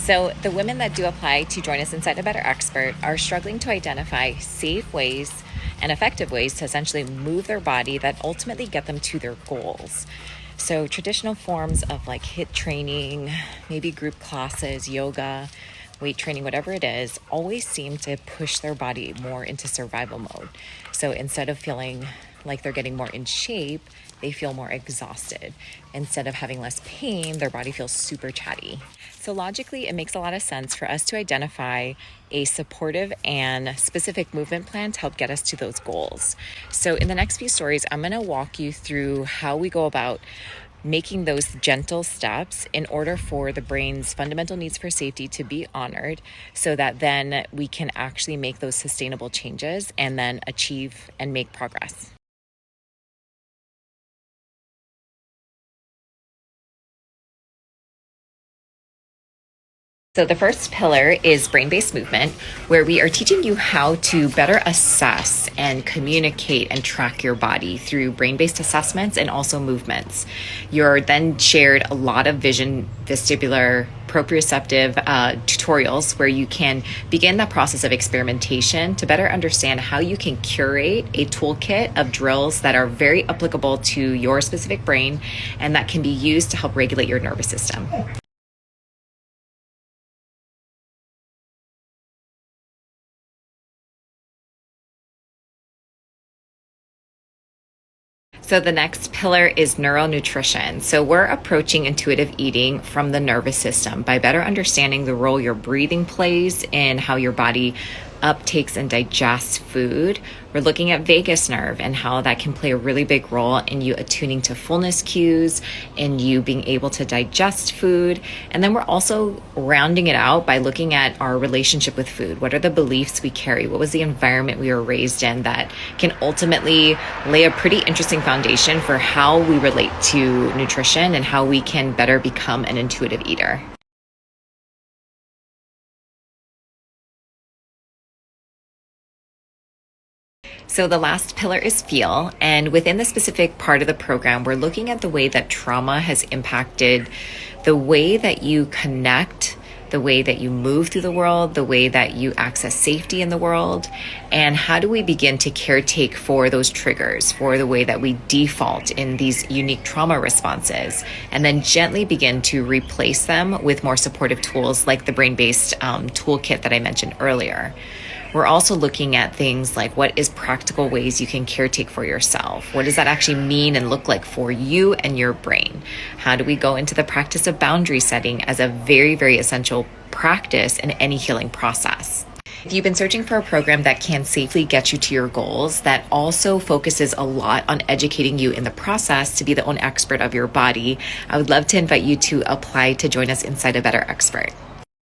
So the women that do apply to join us inside A Better Expert are struggling to identify safe ways and effective ways to essentially move their body that ultimately get them to their goals. So traditional forms of like HIIT training, maybe group classes, yoga, weight training, whatever it is, always seem to push their body more into survival mode. So instead of feeling like they're getting more in shape, they feel more exhausted. Instead of having less pain, their body feels super chatty. So logically, it makes a lot of sense for us to identify a supportive and specific movement plan to help get us to those goals. So in the next few stories, I'm going to walk you through how we go about making those gentle steps in order for the brain's fundamental needs for safety to be honored, so that then we can actually make those sustainable changes and then achieve and make progress. So the first pillar is brain-based movement, where we are teaching you how to better assess and communicate and track your body through brain-based assessments and also movements. You're then shared a lot of vision, vestibular, proprioceptive tutorials where you can begin the process of experimentation to better understand how you can curate a toolkit of drills that are very applicable to your specific brain and that can be used to help regulate your nervous system. So the next pillar is neuronutrition. So we're approaching intuitive eating from the nervous system by better understanding the role your breathing plays in how your body uptakes and digests food. We're looking at vagus nerve and how that can play a really big role in you attuning to fullness cues, in you being able to digest food. And then we're also rounding it out by looking at our relationship with food. What are the beliefs we carry? What was the environment we were raised in that can ultimately lay a pretty interesting foundation for how we relate to nutrition and how we can better become an intuitive eater. So the last pillar is feel. And within the specific part of the program, we're looking at the way that trauma has impacted the way that you connect, the way that you move through the world, the way that you access safety in the world, and how do we begin to caretake for those triggers, for the way that we default in these unique trauma responses, and then gently begin to replace them with more supportive tools like the brain-based toolkit that I mentioned earlier. We're also looking at things like what is practical ways you can caretake for yourself? What does that actually mean and look like for you and your brain? How do we go into the practice of boundary setting as a very, very essential practice in any healing process? If you've been searching for a program that can safely get you to your goals, that also focuses a lot on educating you in the process to be the own expert of your body, I would love to invite you to apply to join us inside A Better Expert.